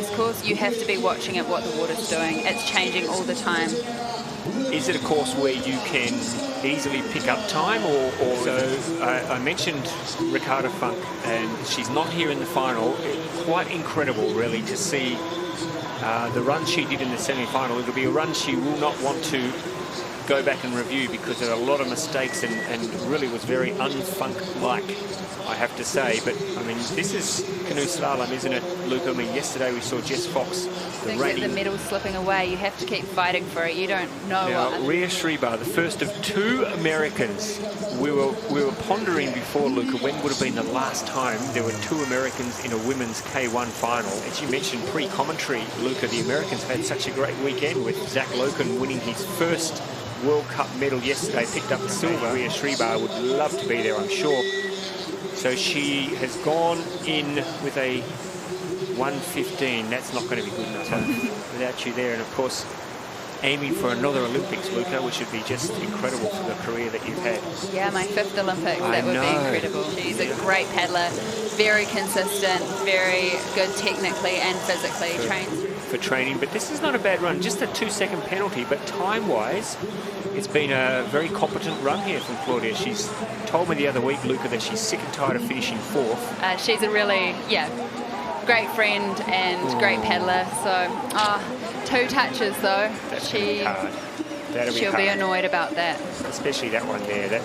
this course, you have to be watching it, what the water's doing. It's changing all the time. Is it a course where you can easily pick up time, or so? I mentioned Ricardo Funk, and she's not here in the final. Quite incredible, really, to see the run she did in the semi-final. It'll be a run she will not want to go back and review, because there are a lot of mistakes and really was very unfunk-like, I have to say. But I mean, this is canoe slalom, isn't it, Luke? I mean, yesterday we saw Jess Fox, the medal's slipping away. You have to keep fighting for it. You don't know now, Ria Schreiber, the first of 2 Americans. We were pondering before, Luca, when would have been the last time there were 2 Americans in a women's K1 final. As you mentioned pre-commentary, Luca, the Americans had such a great weekend, with Zach Loken winning his first World Cup medal yesterday, picked up the silver. Ria Schreiber would love to be there, I'm sure. So she has gone in with a 1:15. That's not going to be good enough without you there. And of course, aiming for another Olympics, Luca, which would be just incredible for the career that you've had. Yeah, my 5th Olympics. That would be incredible. She's a great paddler, very consistent, very good technically and physically trained. For training, but this is not a bad run. Just a 2-second penalty, but time-wise, it's been a very competent run here from Claudia. She's told me the other week, Luca, that she's sick and tired of finishing 4th. She's a really, great friend and great paddler. So, 2 touches though. That's hard. She'll be annoyed about that. Especially that one there. That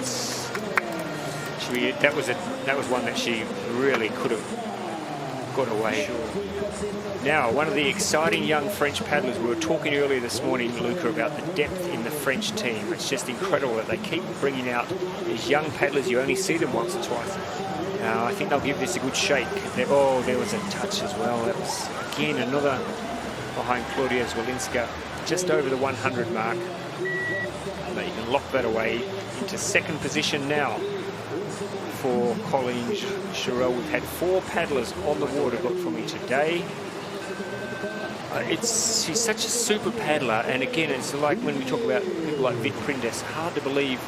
was one that she really could have got away. Sure. Now, one of the exciting young French paddlers. We were talking earlier this morning, Luca, about the depth in the French team. It's just incredible that they keep bringing out these young paddlers. You only see them once or twice. Now, I think they'll give this a good shake. Oh, there was a touch as well. That was, again, another behind Claudia Zwolinska, just over the 100 mark. But you can lock that away into 2nd position now for Colleen Chirel. We've had 4 paddlers on the water, look for me today. She's such a super paddler, and again, it's like when we talk about people like Vic Prindes, hard to believe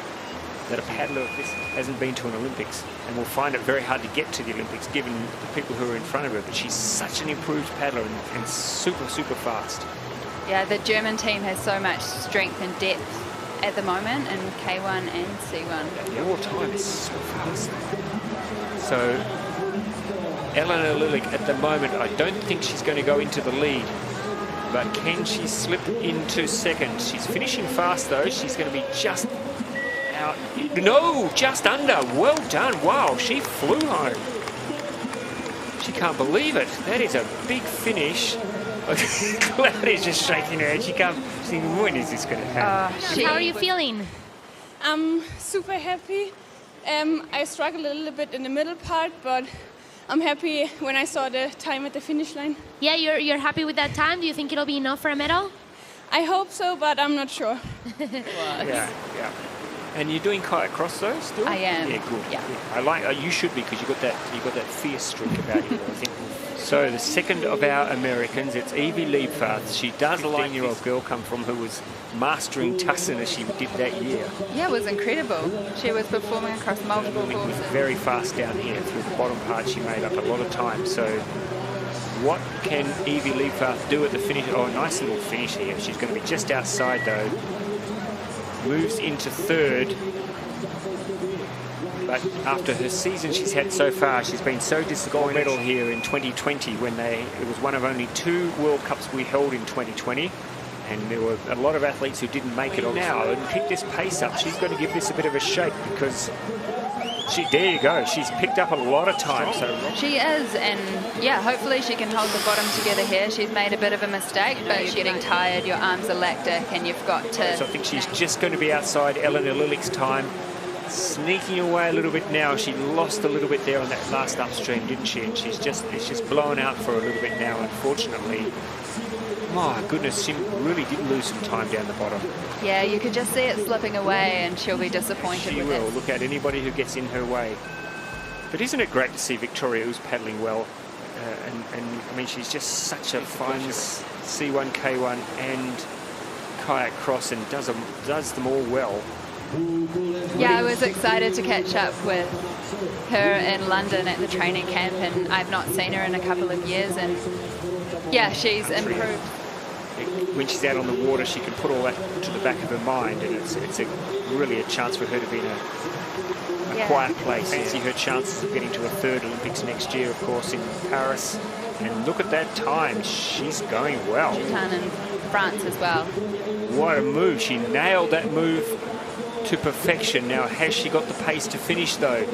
that a paddler of this hasn't been to an Olympics, and will find it very hard to get to the Olympics given the people who are in front of her. But she's such an improved paddler and super fast. Yeah, the German team has so much strength and depth at the moment in K1 and C1. Your time is so fast. So Eleanor Lillich at the moment, I don't think she's going to go into the lead, but can she slip into 2nd? She's finishing fast though. She's going to be just out. No, just under. Well done. Wow, she flew home. She can't believe it. That is a big finish. Claudia's just shaking her head. She can't think, when is this going to happen? How are you feeling? I'm super happy. I struggled a little bit in the middle part, but I'm happy when I saw the time at the finish line. Yeah, you're happy with that time? Do you think it'll be enough for a medal? I hope so, but I'm not sure. Yeah. And you're doing kayak cross though still? I am. Yeah, good. Yeah. I like. You should be, because you got that fierce streak about you, I think. So the 2nd of our Americans, it's Evie Liebfarth. She does like 15-year-old girl come from, who was mastering Tacen as she did that year. Yeah, it was incredible. She was performing across multiple courses. Very fast down here through the bottom part. She made up a lot of time. So what can Evie Liebfarth do at the finish? Oh, nice little finish here. She's going to be just outside though. Moves into 3rd. But after her season she's had so far, she's been so disappointed. Medal here in 2020, when it was one of only 2 World Cups we held in 2020, and there were a lot of athletes who didn't make it on now. And pick this pace up. She's going to give this a bit of a shake, because there you go. She's picked up a lot of time. So she is, and yeah, hopefully she can hold the bottom together here. She's made a bit of a mistake, but you're getting tired, your arms are lactic, and you've got to... So I think she's just going to be outside Eleanor Lillich's time. Sneaking away a little bit now. She lost a little bit there on that last upstream, didn't she? And it's just blown out for a little bit now, unfortunately. My goodness, she really did lose some time down the bottom. Yeah, you could just see it slipping away, and she'll be disappointed with it. She will. Look at anybody who gets in her way. But isn't it great to see Victoria, who's paddling well? And I mean, she's just such a fine C1, K1 and kayak cross, and does them all well. Yeah, I was excited to catch up with her in London at the training camp, and I've not seen her in a couple of years, and Yeah, she's improved. When she's out on the water, she can put all that to the back of her mind, and it's really a chance for her to be in a quiet place. Fancy her chances of getting to a third Olympics next year, of course, in Paris. And look at that time. She's going well. She's done in France as well. What a move. She nailed that move to perfection. Now, has she got the pace to finish, though?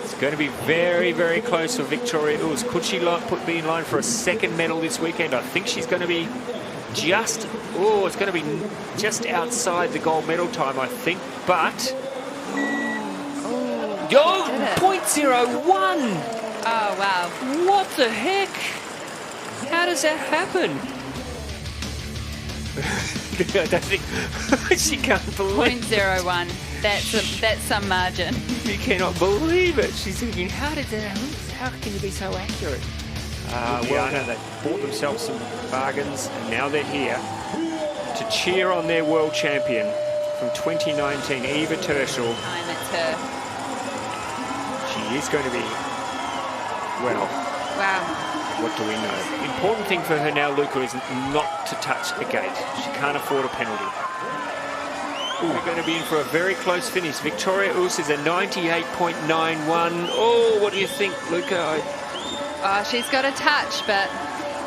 It's going to be very, very close for Victoria Oos. Could she be in line for a second medal this weekend? I think she's going to be just, it's going to be just outside the gold medal time, I think. But, 0.01! Oh, wow. What the heck? How does that happen? I don't think she can't believe 0.01. That's some margin. You cannot believe it. She's thinking, how can you be so accurate? Ljubljana, they bought themselves some bargains, and now they're here to cheer on their world champion from 2019, Eva Terschel. And it's her. She is going to be, well, wow. What do we know? Important thing for her now, Luca, is not to touch a gate. She can't afford a penalty. We're going to be in for a very close finish. Victoria Oos is a 98.91. Oh, what do you think, Luca? She's got a touch, but,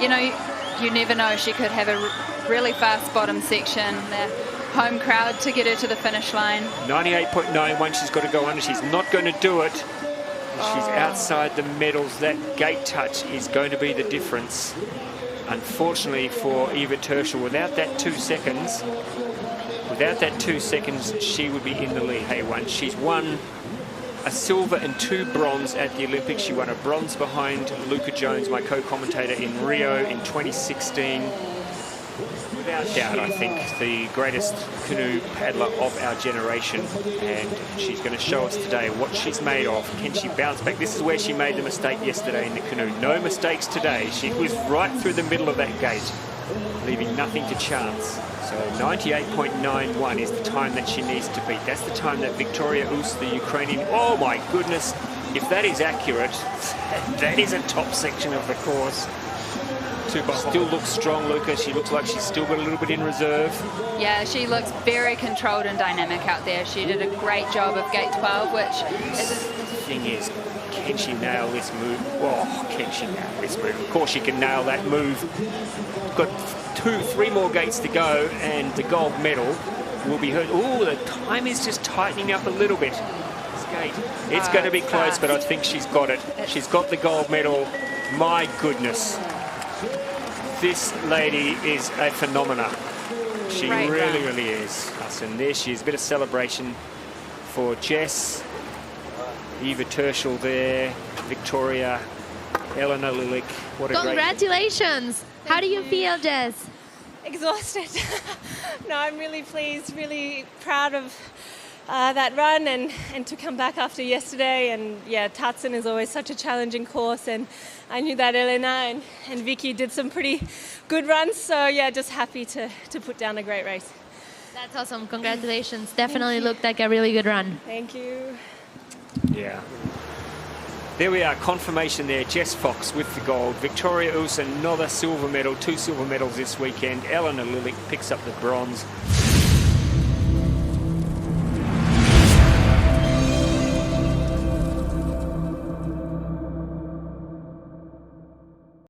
you know, you never know. She could have a really fast bottom section. The home crowd to get her to the finish line. 98.91, she's got to go under. She's not going to do it. She's outside the medals. That gate touch is going to be the difference. Unfortunately for Eva Terschel, without that 2 seconds, she would be in the lead. Hey, she's won a silver and 2 bronze at the Olympics. She won a bronze behind Luca Jones, my co-commentator, in Rio in 2016. Without doubt, I think the greatest canoe paddler of our generation, and she's going to show us today what she's made of. Can she bounce back? This is where she made the mistake yesterday in the canoe. No mistakes today. She was right through the middle of that gate, leaving nothing to chance. So 98.91 is the time that she needs to beat. That's the time that Victoria Oos, the Ukrainian, oh my goodness, if that is accurate, that is a top section of the course. Still looks strong, Luca. She looks like she's still got a little bit in reserve. Yeah, she looks very controlled and dynamic out there. She did a great job of gate 12, which is... The thing is, can she nail this move? Oh, can she nail this move? Of course she can nail that move. Got 3 more gates to go, and the gold medal will be hers. Oh, the time is just tightening up a little bit. This gate. It's going to be close, but I think she's got it. She's got the gold medal. My goodness. This lady is a phenomena. She really is. And there she is. A bit of celebration for Jess. Eva Terschel there. Victoria. Eleanor Lilik. What a Congratulations. How do you feel, Jess? Exhausted. No, I'm really pleased, really proud of that run and to come back after yesterday. And yeah, Tacen is always such a challenging course, and I knew that Elena and Vicky did some pretty good runs. So yeah, just happy to put down a great race. That's awesome. Congratulations. Definitely looked like a really good run. Thank you. Yeah. There we are, confirmation there. Jess Fox with the gold. Victoria Oos, another silver medal, 2 silver medals this weekend. Eleanor Lilik picks up the bronze.